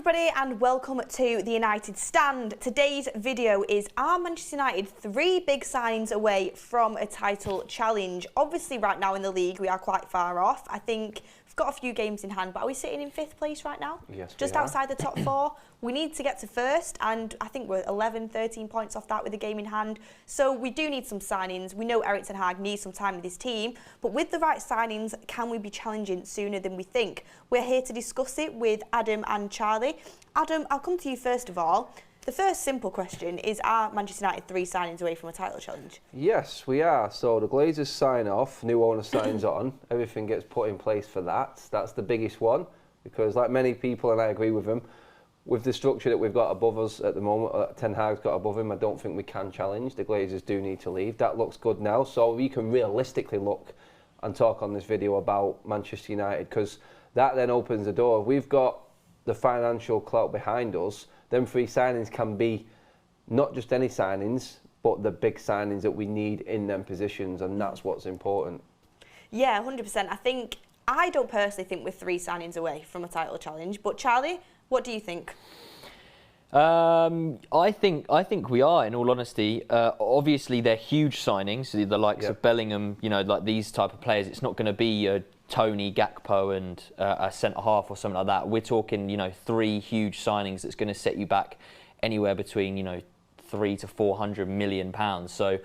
everybody and welcome to the United Stand. Today's video is, are Manchester United 3 big signings away from a title challenge? Obviously right now in the league we are quite far off. I think we've got a few games in hand, but are we sitting in 5th place right now? Yes, just outside the top 4. We need to get to 1st and I think we're 11, 13 points off that with a game in hand. So we do need some signings. We know Erik ten Hag needs some time with his team, but with the right signings, can we be challenging sooner than we think? We're here to discuss it with Adam and Charlie. Adam, I'll come to you first of all. The first simple question is, are Manchester United 3 signings away from a title challenge? Yes, we are. So the Glazers sign off, new owner signs on, everything gets put in place for that. That's the biggest one, because like many people, and I agree with them, with the structure that we've got above us at the moment, Ten Hag's got above him, I don't think we can challenge. The Glazers do need to leave. That looks good now. So we can realistically look and talk on this video about Manchester United, because that then opens the door. We've got the financial clout behind us. Them 3 signings can be not just any signings, but the big signings that we need in them positions, and that's what's important. Yeah, 100%. I don't personally think we're 3 signings away from a title challenge, but Charlie, what do you think? I think we are, in all honesty. Obviously, they're huge signings, the likes of Bellingham, you know, like these type of players. It's not going to be a Tony, Gakpo and a centre-half or something like that. We're talking, you know, 3 huge signings that's going to set you back anywhere between, you know, 300 to 400 million pounds. So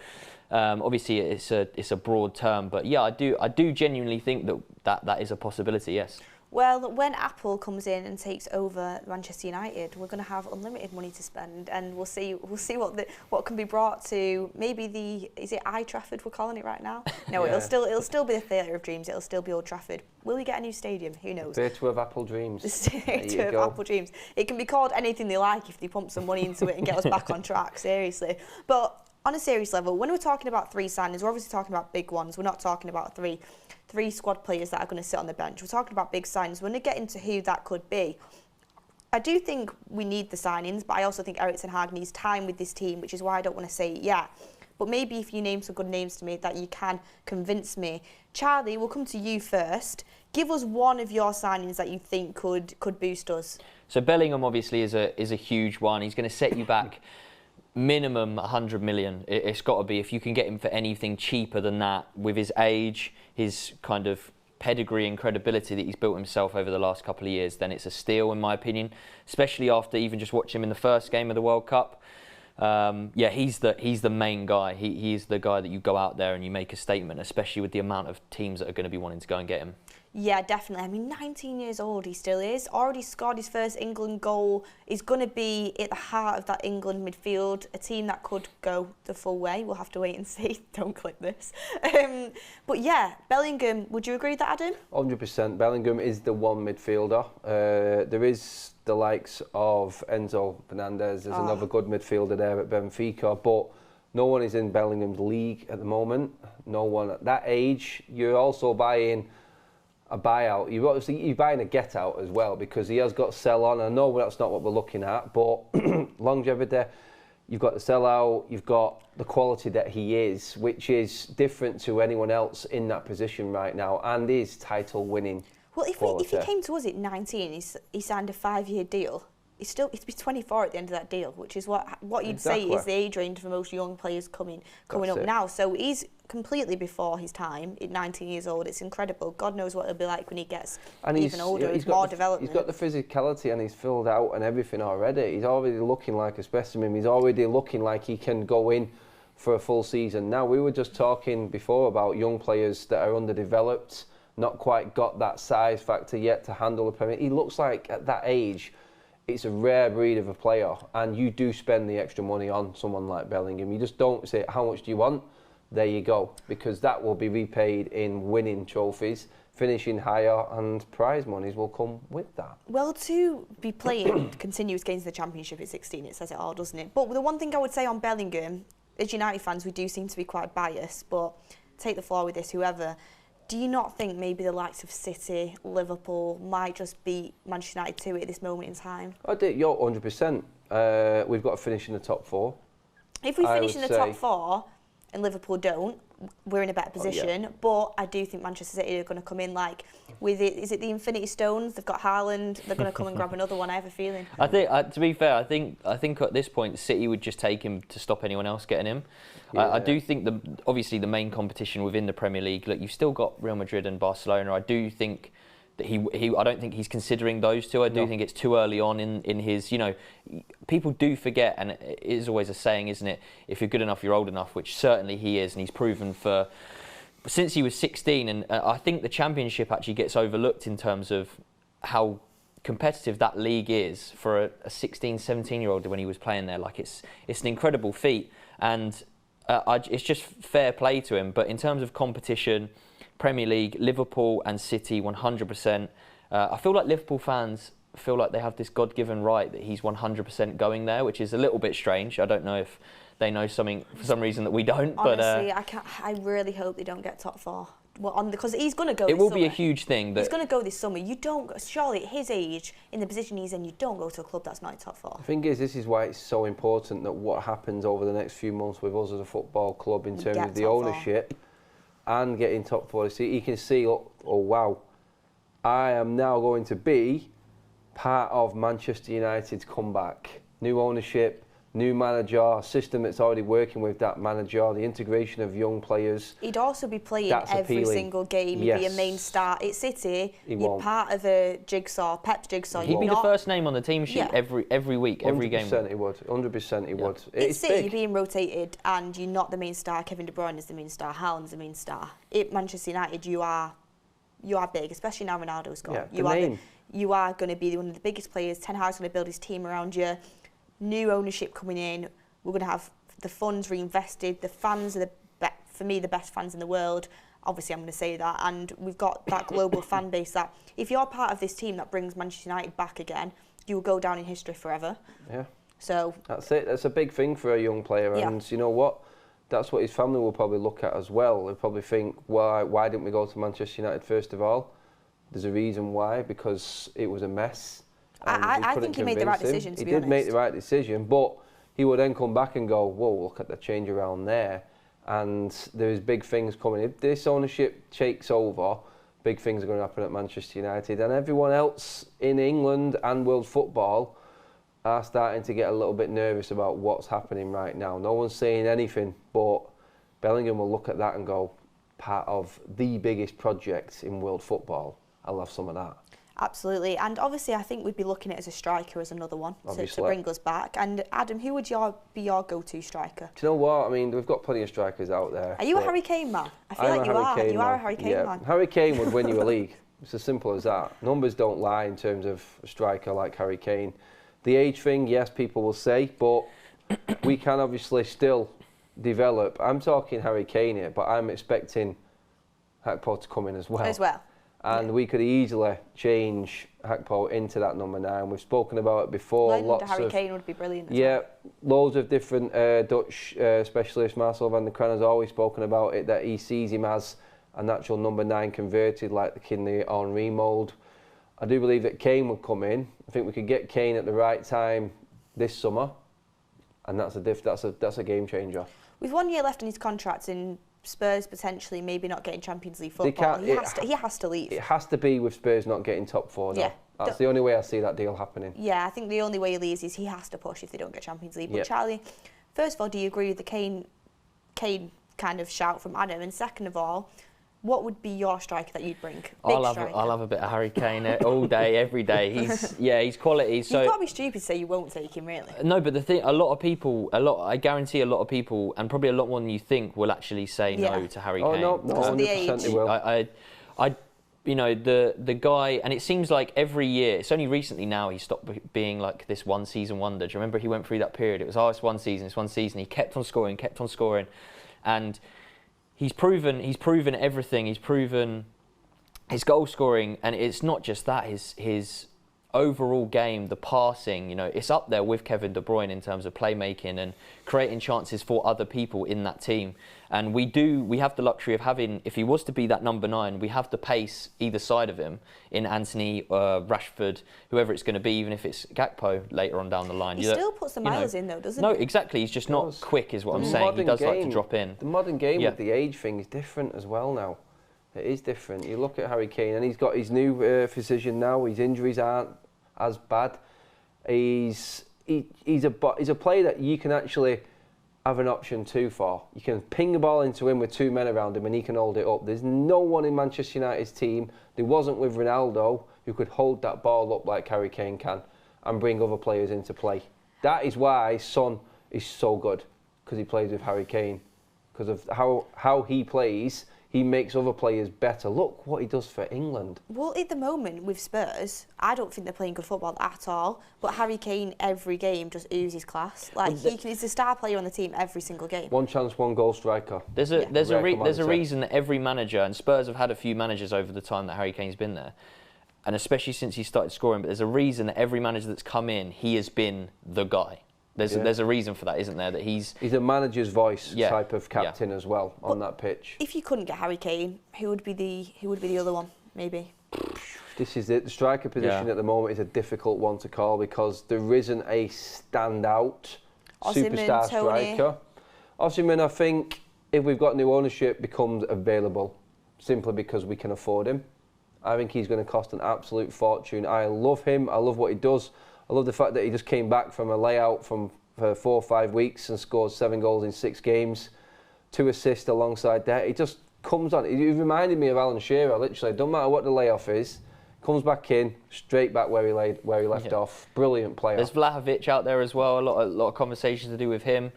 obviously it's a broad term, but yeah, I do genuinely think that is a possibility. Yes. Well, when Apple comes in and takes over Manchester United, we're going to have unlimited money to spend, and we'll see what can be brought to maybe is it Eye Trafford we're calling it right now? No, yeah. it'll still be the Theatre of Dreams. It'll still be Old Trafford. Will we get a new stadium? Who knows? The Theatre of Apple Dreams. The Theatre of Apple Dreams. It can be called anything they like if they pump some money into it and get us back on track. Seriously, but on a serious level, when we're talking about 3 signings, we're obviously talking about big ones. We're not talking about three squad players that are going to sit on the bench. We're talking about big signings. When we get into who that could be, I do think we need the signings, but I also think Erik ten Hag needs time with this team, which is why I don't want to say it yet. But maybe if you name some good names to me that you can convince me. Charlie, we'll come to you first. Give us one of your signings that you think could boost us. So Bellingham obviously is a huge one. He's going to set you back minimum 100 million. It's got to be. If you can get him for anything cheaper than that, with his age, his kind of pedigree and credibility that he's built himself over the last couple of years, then it's a steal in my opinion, especially after even just watching him in the first game of the World Cup. Yeah, he's the main guy. He is the guy that you go out there and you make a statement, especially with the amount of teams that are going to be wanting to go and get him. Yeah, definitely. I mean, 19 years old, he still is. Already scored his first England goal. He's going to be at the heart of that England midfield, a team that could go the full way. We'll have to wait and see. Don't click this. But yeah, Bellingham, would you agree with that, Adam? 100%. Bellingham is the one midfielder. There is the likes of Enzo Fernandez. There's another good midfielder there at Benfica, but no one is in Bellingham's league at the moment. No one at that age. You're also buying a buyout. You're buying a get out as well, because he has got sell on. I know that's not what we're looking at, but longevity, you've got the sell out, you've got the quality that he is, which is different to anyone else in that position right now, and is title winning. Well, if he came to us at 19, he signed a 5-year deal. He's be 24 at the end of that deal, which is what you'd say is the age range for most young players coming up now. So he's completely before his time at 19 years old. It's incredible. God knows what it'll be like when he gets even older. He's more development. He's got the physicality and he's filled out and everything already. He's already looking like a specimen. He's already looking like he can go in for a full season. Now, we were just talking before about young players that are underdeveloped, not quite got that size factor yet to handle the Premier. He looks like at that age, it's a rare breed of a player, and you do spend the extra money on someone like Bellingham. You just don't say, how much do you want? There you go, because that will be repaid in winning trophies, finishing higher, and prize monies will come with that. Well, to be playing continuous games in the Championship at 16, it says it all, doesn't it? But the one thing I would say on Bellingham, as United fans, we do seem to be quite biased, but take the floor with this, whoever. Do you not think maybe the likes of City, Liverpool might just beat Manchester United to it at this moment in time? I do, you're 100%. We've got to finish in the top 4. If we finish in the top 4 and Liverpool don't, we're in a better position. But I do think Manchester City are going to come in like with it. Is it the Infinity Stones? They've got Haaland. They're going to come and grab another one. I have a feeling. I think, to be fair, I think at this point, City would just take him to stop anyone else getting him. Yeah. I do think obviously the main competition within the Premier League. Look, you've still got Real Madrid and Barcelona. I do think that I don't think he's considering those two. I do think it's too early on in his, people do forget, and it is always a saying, isn't it? If you're good enough, you're old enough, which certainly he is, and he's proven since he was 16. And I think the Championship actually gets overlooked in terms of how competitive that league is for a 16, 17-year-old when he was playing there. Like it's an incredible feat, and it's just fair play to him. But in terms of competition, Premier League, Liverpool and City 100%. I feel like Liverpool fans feel like they have this God-given right that he's 100% going there, which is a little bit strange. I don't know if they know something for some reason that we don't. Honestly, I really hope they don't get top four. Because he's going to go. It will be a huge thing. He's going to go this summer. You don't surely at his age, in the position he's in, you don't go to a club that's not in top four. The thing is, this is why it's so important that what happens over the next few months with us as a football club in terms of the ownership. And getting top four. See, you can see, oh wow, I am now going to be part of Manchester United's comeback. New ownership, new manager, system that's already working with that manager, the integration of young players. He'd also be playing every single game. He'd be a main star. At City, you're part of a jigsaw, Pep's jigsaw. He'd be the first name on the team sheet every week, every game. 100% he would. 100% he would. It's City, you're being rotated, and you're not the main star. Kevin De Bruyne is the main star. Haaland's the main star. At Manchester United, you are big, especially now Ronaldo's gone. Yeah, you are going to be one of the biggest players. Ten Hag's going to build his team around you. New ownership coming in. We're going to have the funds reinvested. The fans are for me the best fans in the world. Obviously, I'm going to say that. And we've got that global fan base that if you're part of this team that brings Manchester United back again, you will go down in history forever. Yeah. So that's it. That's a big thing for a young player, and you know what? That's what his family will probably look at as well. They'll probably think, why didn't we go to Manchester United first of all? There's a reason why, because it was a mess. I think he made the right decision, to be honest. He did make the right decision, but he would then come back and go, whoa, look at the change around there. And there's big things coming. If this ownership takes over, big things are going to happen at Manchester United. And everyone else in England and world football are starting to get a little bit nervous about what's happening right now. No one's saying anything, but Bellingham will look at that and go, part of the biggest project in world football. I'll have some of that. Absolutely, and obviously I think we'd be looking at as a striker as another one to bring us back. And Adam, who would be your go-to striker? Do you know what? I mean, we've got plenty of strikers out there. Are you a Harry Kane man? I feel like you are. You are a Harry Kane man. Harry Kane would win you a league. It's as simple as that. Numbers don't lie in terms of a striker like Harry Kane. The age thing, yes, people will say, but we can obviously still develop. I'm talking Harry Kane here, but I'm expecting Hakpo to come in as well. And we could easily change Hakpo into that number 9. We've spoken about it before. Harry Kane would be brilliant. Loads of different Dutch specialists. Marcel van der Kraan has always spoken about it, that he sees him as a natural number 9 converted, like the kid in the Henry mould. I do believe that Kane would come in. I think we could get Kane at the right time this summer, and that's a game changer. With 1 year left in his contract in Spurs potentially maybe not getting Champions League football, he has to leave. It has to be with Spurs not getting top 4. Yeah. That's the only way I see that deal happening. Yeah, I think the only way he leaves is he has to push if they don't get Champions League. But Charlie, first of all, do you agree with the Kane kind of shout from Adam? And second of all, what would be your striker that you'd bring? I'll have a bit of Harry Kane all day, every day. He's quality. So you've got to be stupid to say you won't take him, really. No, but the thing, I guarantee a lot of people, and probably a lot more than you think, will actually say no to Harry Kane. No, 100% they will. The guy, and it seems like every year, it's only recently now he stopped being like this one season wonder. Do you remember he went through that period? It was, it's one season. He kept on scoring, and he's proven everything. He's proven his goal scoring, and it's not just that. His overall game, the passing, you know, it's up there with Kevin De Bruyne in terms of playmaking and creating chances for other people in that team. And we have the luxury of having, if he was to be that number 9, we have the pace either side of him in Anthony, Rashford, whoever it's going to be, even if it's Gakpo later on down the line. He still puts the miles in though, doesn't he? No, exactly. He's just not quick, is what I'm saying. He does like to drop in. The modern game with the age thing is different as well now. It is different. You look at Harry Kane, and he's got his new physician now. His injuries aren't as bad. He's a player that you can actually have an option 2 for. You can ping the ball into him with 2 men around him, and he can hold it up. There's no one in Manchester United's team. There wasn't with Ronaldo who could hold that ball up like Harry Kane can and bring other players into play. That is why Son is so good, because he plays with Harry Kane, because of how he plays. He makes other players better. Look what he does for England. Well, at the moment with Spurs, I don't think they're playing good football at all. But Harry Kane, every game, just oozes class. Like he's the star player on the team every single game. 1 chance, 1 goal striker. There's a reason that every manager, and Spurs have had a few managers over the time that Harry Kane's been there, and especially since he started scoring. But there's a reason that every manager that's come in, he has been the guy. There's a reason for that, isn't there? That he's a manager's voice type of captain as well on that pitch. If you couldn't get Harry Kane, who would be the other one? Maybe. This is it. The striker position at the moment is a difficult one to call because there isn't a standout superstar striker. Osimhen, I think, if we've got new ownership, becomes available simply because we can afford him. I think he's going to cost an absolute fortune. I love him. I love what he does. I love the fact that he just came back from a layout for 4 or 5 weeks and scored 7 goals in 6 games, 2 assists alongside that. He just comes on. He reminded me of Alan Shearer, literally. Don't matter what the layoff is, comes back in, straight back where he left off. Brilliant player. There's Vlahovic out there as well. A lot of conversations to do with him,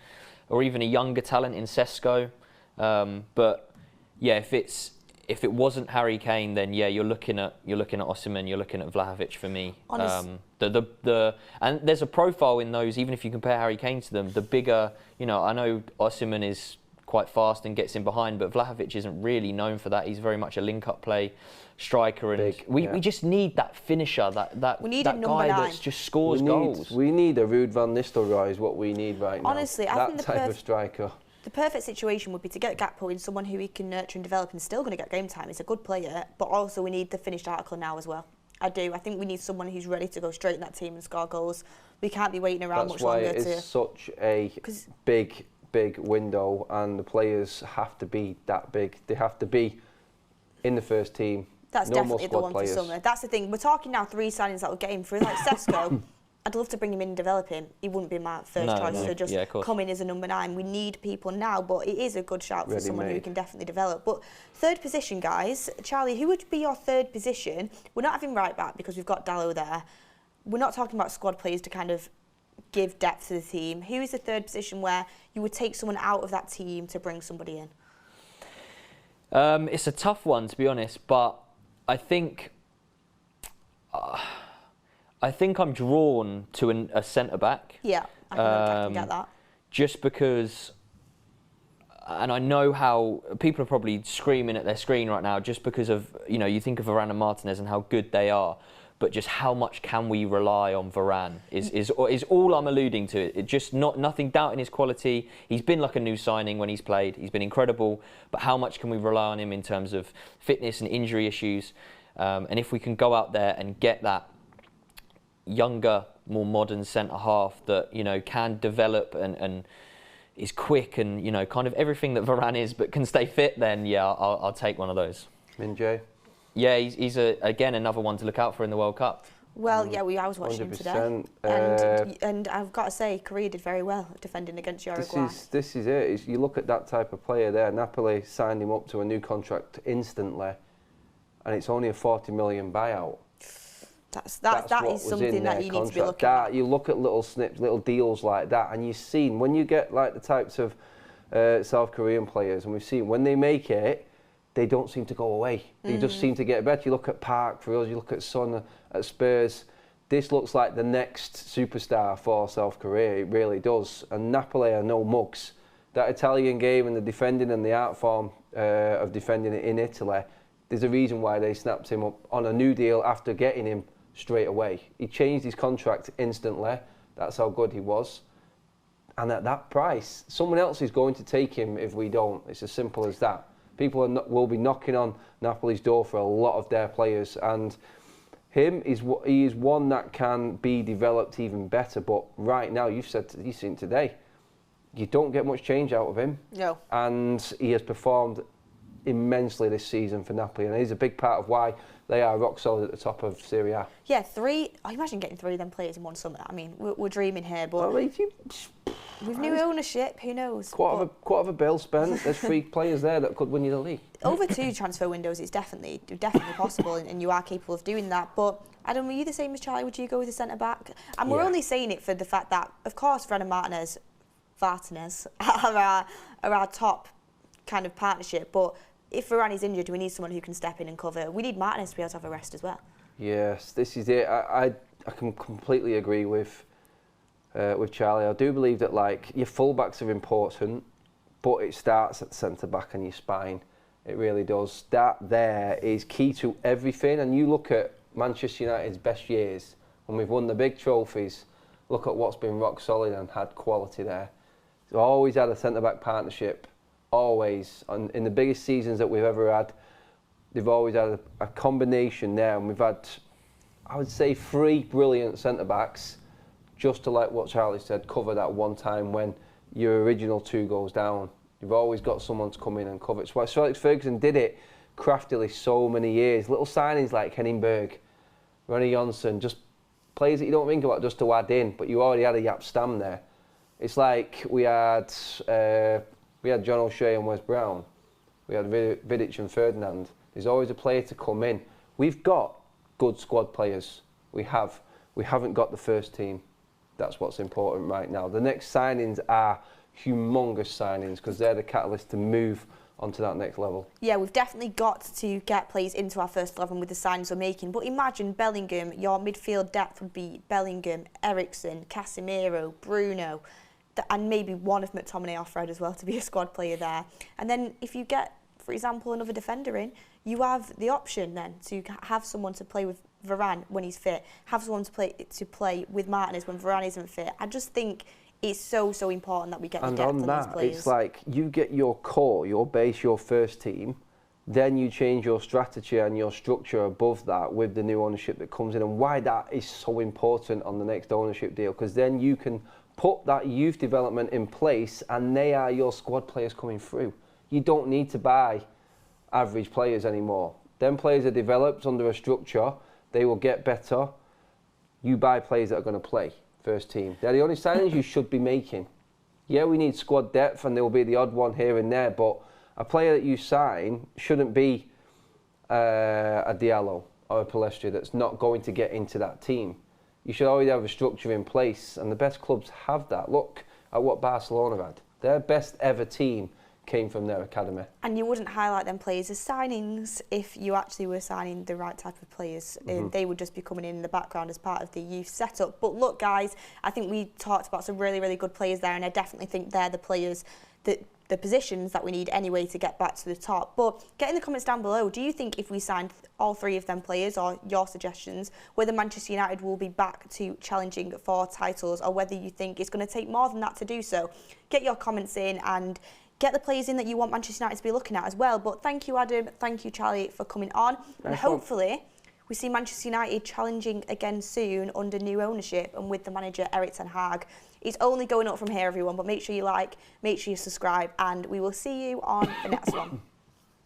or even a younger talent in Sesko. But yeah, if it wasn't Harry Kane, then yeah, you're looking at Osimhen, you're looking at Vlahovic for me. And there's a profile in those, even if you compare Harry Kane to them, the bigger, you know, I know Osimhen is quite fast and gets in behind, but Vlahovic isn't really known for that. He's very much a link-up play striker, and we just need that finisher, that guy that just scores goals. We need a Ruud van Nistelrooy is what we need right now. Honestly, I think that type of striker. The perfect situation would be to get Gakpo in, someone who he can nurture and develop and still going to get game time. He's a good player, but also we need the finished article now as well. I do. I think we need someone who's ready to go straight in that team and score goals. We can't be waiting around much longer. That's why it is such a big window, and the players have to be that big. They have to be in the first team. That's definitely the one for summer. That's the thing. We're talking now 3 signings that will get him through. Like Sesko, I'd love to bring him in and develop him. He wouldn't be my first choice, so just come in as a number 9. We need people now, but it is a good shout for someone who can definitely develop. But 3rd position, guys. Charlie, who would be your 3rd position? We're not having right back because we've got Dalot there. We're not talking about squad players to kind of give depth to the team. Who is the 3rd position where you would take someone out of that team to bring somebody in? It's a tough one, to be honest, but I think I'm drawn to a centre-back. Yeah, I can get that. Just because, and I know how people are probably screaming at their screen right now just because of, you know, you think of Varane and Martinez and how good they are, but just how much can we rely on Varane is all I'm alluding to. It just nothing doubting his quality. He's been like a new signing when he's played. He's been incredible, but how much can we rely on him in terms of fitness and injury issues? And if we can go out there and get that younger, more modern centre-half that, you know, can develop and is quick and, you know, kind of everything that Varane is but can stay fit, then yeah, I'll take one of those. Min-Jae? Yeah, he's again another one to look out for in the World Cup. Well, yeah, I was watching him today, and I've got to say, Korea did very well defending against Uruguay. This is it. You look at that type of player there. Napoli signed him up to a new contract instantly, and it's only a 40 million buyout. That is something that you need to be looking at. You look at little snips, little deals like that, and you've seen when you get like the types of South Korean players, and we've seen when they make it, they don't seem to go away. They just seem to get better. You look at Park for us, you look at Son at Spurs. This looks like the next superstar for South Korea. It really does. And Napoli are no mugs. That Italian game and the defending and the art form of defending it in Italy, there's a reason why they snapped him up on a new deal after getting him straight away. He changed his contract instantly. That's how good he was. And at that price, someone else is going to take him if we don't. It's as simple as that. People will be knocking on Napoli's door for a lot of their players, and he is one that can be developed even better. But right now, you've seen today, you don't get much change out of him. No. And he has performed immensely this season for Napoli, and he's a big part of why they are rock solid at the top of Serie A. Yeah, imagine getting 3 of them players in one summer. I mean, we're dreaming here, but with new ownership, who knows? Quarter of a bill spent. There's 3 players there that could win you the league. Over 2 transfer windows, it's definitely possible, and you are capable of doing that. But Adam, were you the same as Charlie? Would you go with a centre back? And we're only saying it for the fact that, of course, Fred and Martinez are our top kind of partnership, but if Varani's injured, we need someone who can step in and cover. We need Martinez to be able to have a rest as well. Yes, this is it. I can completely agree with Charlie. I do believe that your fullbacks are important, but it starts at centre back and your spine. It really does. That there is key to everything. And you look at Manchester United's best years when we've won the big trophies. Look at what's been rock solid and had quality there. We've always had a centre back partnership. Always, and in the biggest seasons that we've ever had, they've always had a combination there, and we've had, I would say, 3 brilliant centre-backs, just to, like what Charlie said, cover that one time when your original 2 goes down. You've always got someone to come in and cover it. So Sir Alex Ferguson did it craftily so many years. Little signings like Henningberg, Ronnie Johnson, just players that you don't think about just to add in, but you already had a Jaap Stam there. It's like we had John O'Shea and Wes Brown. We had Vidic and Ferdinand. There's always a player to come in. We've got good squad players. We haven't got the first team. That's what's important right now. The next signings are humongous signings because they're the catalyst to move onto that next level. Yeah, we've definitely got to get players into our first 11 with the signings we're making. But imagine Bellingham, your midfield depth would be Bellingham, Eriksen, Casemiro, Bruno, and maybe one of McTominay or Fred as well to be a squad player there. And then if you get, for example, another defender in, you have the option then to have someone to play with Varane when he's fit, have someone to play with Martinez when Varane isn't fit. I just think it's so important that we get the depth on these players. It's like you get your core, your base, your first team, then you change your strategy and your structure above that with the new ownership that comes in, and why that is so important on the next ownership deal, because then you can put that youth development in place and they are your squad players coming through. You don't need to buy average players anymore. Them players are developed under a structure, they will get better. You buy players that are going to play first team. They're the only signings you should be making. Yeah, we need squad depth and there will be the odd one here and there, but a player that you sign shouldn't be a Diallo or a Palestri that's not going to get into that team. You should already have a structure in place, and the best clubs have that. Look at what Barcelona had. Their best ever team came from their academy. And you wouldn't highlight them players as signings if you actually were signing the right type of players. They would just be coming in the background as part of the youth setup. But look, guys, I think we talked about some really good players there, and I definitely think they're the players that the positions that we need anyway to get back to the top. But get in the comments down below, do you think if we signed all 3 of them players, or your suggestions, whether Manchester United will be back to challenging for titles, or whether you think it's going to take more than that to do so? Get your comments in and get the players in that you want Manchester United to be looking at as well. But thank you, Adam, thank you, Charlie, for coming on. And hopefully we see Manchester United challenging again soon under new ownership and with the manager Erik ten Hag. It's only going up from here, everyone, but make sure you like, make sure you subscribe, and we will see you on the next one.